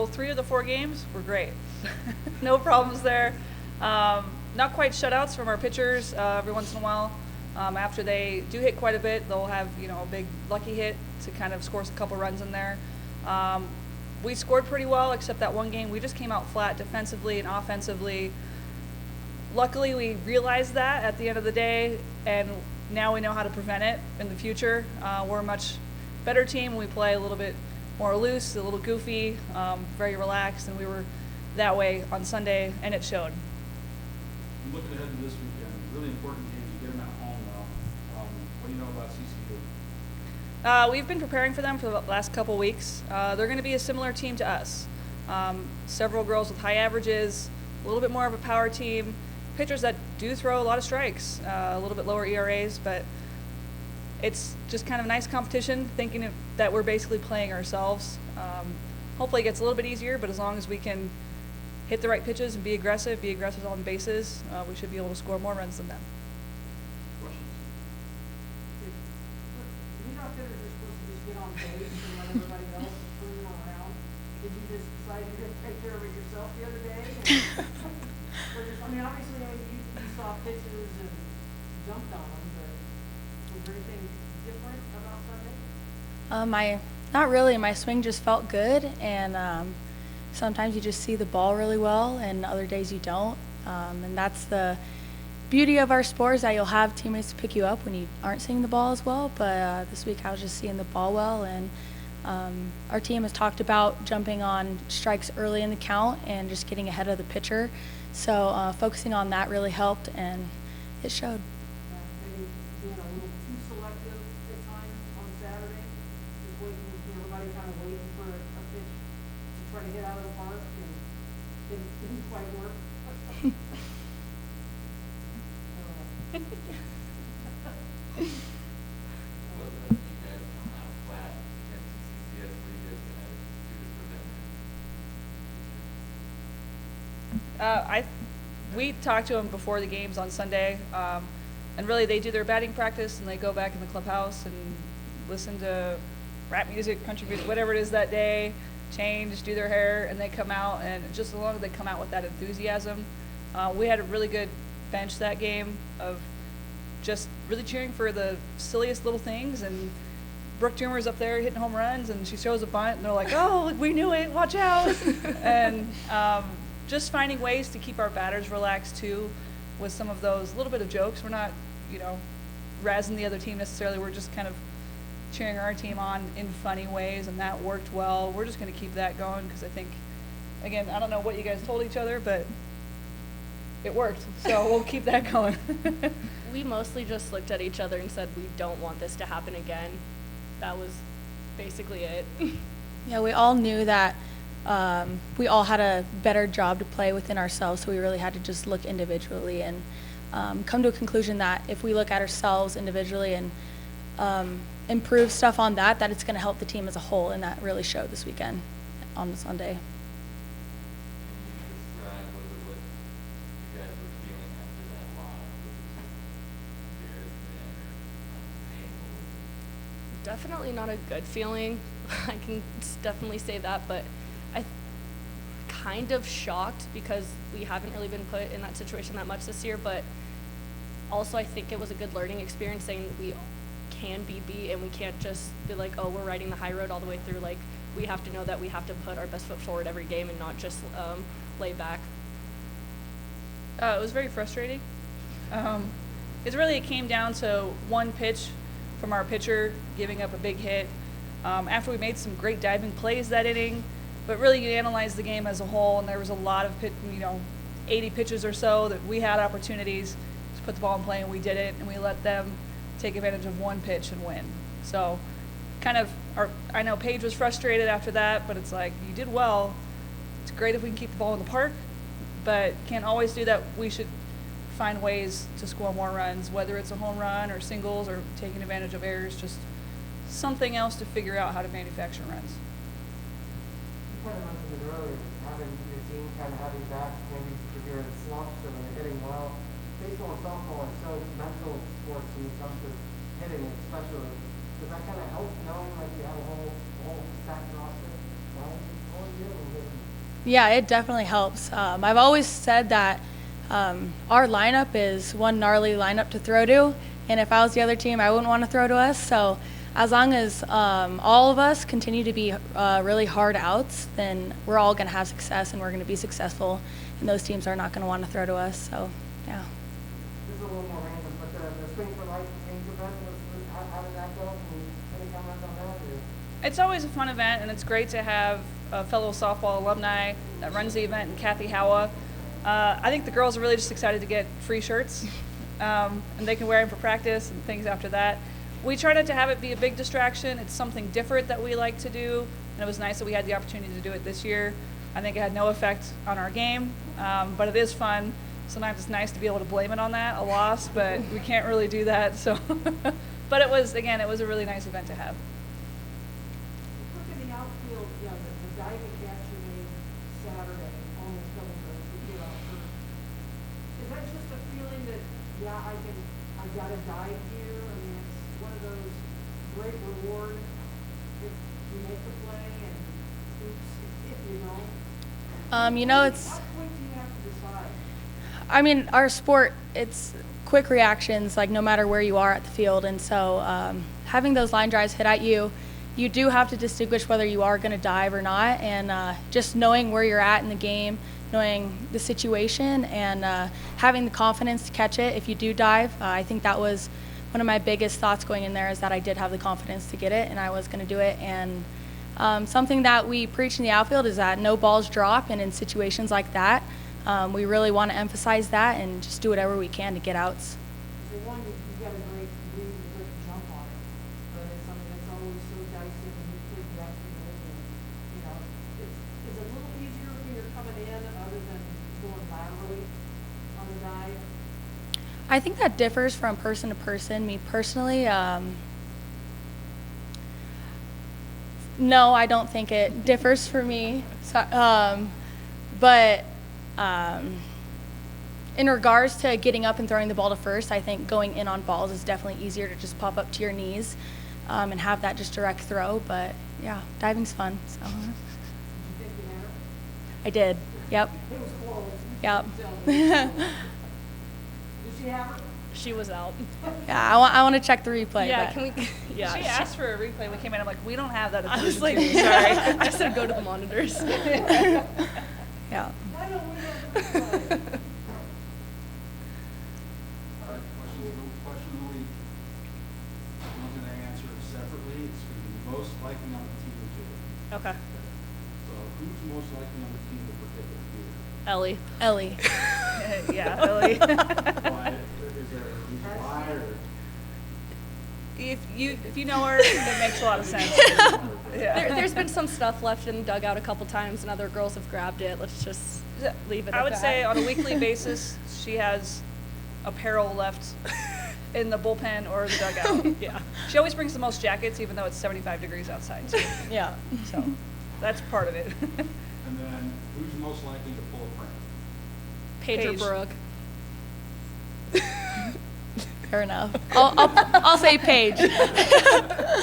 well, 3 of the 4 games were great. No problems there. Not quite shutouts from our pitchers every once in a while. After they do hit quite a bit, they'll have, a big lucky hit to kind of score a couple runs in there. We scored pretty well, except that one game. We just came out flat defensively and offensively. Luckily, we realized that at the end of the day, and now we know how to prevent it in the future. We're a much better team. We play a little bit more loose, a little goofy, very relaxed, and we were that way on Sunday, and it showed. Looking ahead to this weekend, really important games. You get them at home now. What do you know about CCU? We've been preparing for them for the last couple weeks. They're going to be a similar team to us. Several girls with high averages, a little bit more of a power team, pitchers that do throw a lot of strikes, a little bit lower ERAs, but it's just kind of nice competition, thinking that we're basically playing ourselves. Hopefully it gets a little bit easier, but as long as we can hit the right pitches and be aggressive on bases, we should be able to score more runs than them. Questions? Leadoff hitters are supposed to just get on base and let everybody else screw around. Did you just decide you're going to take care of it yourself the other day? Obviously, you saw pitches and jumped on them, but was there anything different about Sunday? Not really. My swing just felt good, and sometimes you just see the ball really well, and other days you don't. And that's the beauty of our sport, is that you'll have teammates to pick you up when you aren't seeing the ball as well. But this week I was just seeing the ball well, and our team has talked about jumping on strikes early in the count and just getting ahead of the pitcher. So focusing on that really helped, and it showed. Maybe being a little too selective at times on Saturday, just waiting, everybody kind of waiting for a pitch to try to hit out of the park, and it didn't quite work. We talked to them before the games on Sunday, and really they do their batting practice and they go back in the clubhouse and listen to rap music, country music, whatever it is that day, change, do their hair, and they come out, and just as long as they come out with that enthusiasm. We had a really good bench that game of just really cheering for the silliest little things, and Brooke Doumer's up there hitting home runs, and she throws a bunt, and they're like, oh, we knew it, watch out. And just finding ways to keep our batters relaxed too, with some of those little bit of jokes. We're not, razzing the other team necessarily. We're just kind of cheering our team on in funny ways, and that worked well. We're just going to keep that going, because I think, again, I don't know what you guys told each other, but it worked. So we'll keep that going. We mostly just looked at each other and said, we don't want this to happen again. That was basically it. Yeah, we all knew that we all had a better job to play within ourselves, so we really had to just look individually and come to a conclusion that if we look at ourselves individually and improve stuff on that it's going to help the team as a whole, and that really showed this weekend on the Sunday. Definitely not a good feeling. I can definitely say that, but I kind of shocked because we haven't really been put in that situation that much this year, but also I think it was a good learning experience, saying we can be beat and we can't just be like, oh, we're riding the high road all the way through. Like, we have to know that we have to put our best foot forward every game and not just lay back. It was very frustrating. It came down to one pitch from our pitcher giving up a big hit. After we made some great diving plays that inning, but really you analyze the game as a whole, and there was a lot of 80 pitches or so that we had opportunities to put the ball in play, and we did it, and we let them take advantage of one pitch and win. So I know Paige was frustrated after that, but it's like, you did well. It's great if we can keep the ball in the park, but can't always do that. We should find ways to score more runs, whether it's a home run or singles or taking advantage of errors, just something else to figure out how to manufacture runs. You kind of mentioned it earlier, having your team kind of having back, maybe if you're in slumps or when you're hitting well. Baseball and softball are so mental sports when it comes to hitting, especially. Does that kind of help knowing like you have a whole stacked roster? all year when getting Yeah, it definitely helps. I've always said that our lineup is one gnarly lineup to throw to, and if I was the other team, I wouldn't want to throw to us. So as long as all of us continue to be really hard outs, then we're all going to have success, and we're going to be successful, and those teams are not going to want to throw to us. So, yeah. This is a little more random, but the Swing for Life change event, how did that go? Can you, any comments on that? Or? It's always a fun event, and it's great to have a fellow softball alumni that runs the event, and Kathy Howa. I think the girls are really just excited to get free shirts, and they can wear them for practice and things after that. We try not to have it be a big distraction. It's something different that we like to do, and it was nice that we had the opportunity to do it this year. I think it had no effect on our game, but it is fun. Sometimes it's nice to be able to blame it on that, a loss, but we can't really do that. So, but it was, again, it was a really nice event to have. Look in the outfield, yeah, the diving catch you made Saturday, almost double the get out first. Is that just a feeling that, yeah, I gotta dive here? I mean, it's one of those great rewards if you make the play and oops, if you don't. You know, it's. How quick do you have to decide? I mean, our sport, it's quick reactions, like no matter where you are at the field. And so having those line drives hit at you, you do have to distinguish whether you are going to dive or not. And just knowing where you're at in the game, knowing the situation, and having the confidence to catch it if you do dive. I think that was one of my biggest thoughts going in there, is that I did have the confidence to get it and I was going to do it. And something that we preach in the outfield is that no balls drop, and in situations like that, we really want to emphasize that and just do whatever we can to get outs. The one you got a great read, a great jump on it, but it's something that's always so dicey when you could get to it. And, you know, is it a little easier when you're coming in other than going laterally on the dive? I think that differs from person to person. Me personally, no, I don't think it differs for me. So, but in regards to getting up and throwing the ball to first, I think going in on balls is definitely easier to just pop up to your knees and have that just direct throw. But yeah, diving's fun. So. Did you think you had her? I did. Yep. It was close. Yep. Did she have her? She was out. Yeah, I want to check the replay. Yeah, but can we? Yeah. She asked for a replay. We came in. I'm like, we don't have that. At I was Division like, II, sorry. I said go to the monitors. Yeah. Why don't we have the replay? All right, question of the week. I'm not gonna answer it separately. It's gonna be most likely on the team to do it. Okay. So who's most likely on the team to predict the year? Ellie. Ellie. Yeah, really. Why, is there a reason why, or? If you know her, it makes a lot of sense. Yeah. There's been some stuff left in the dugout a couple times, and other girls have grabbed it. Let's just leave it I at would that. say on a weekly basis, she has apparel left in the bullpen or the dugout. Yeah. She always brings the most jackets, even though it's 75 degrees outside. Too. Yeah. So that's part of it. And then who's most likely to pull a prank? Paige or Paige. Brooke. Fair enough. I'll say Paige.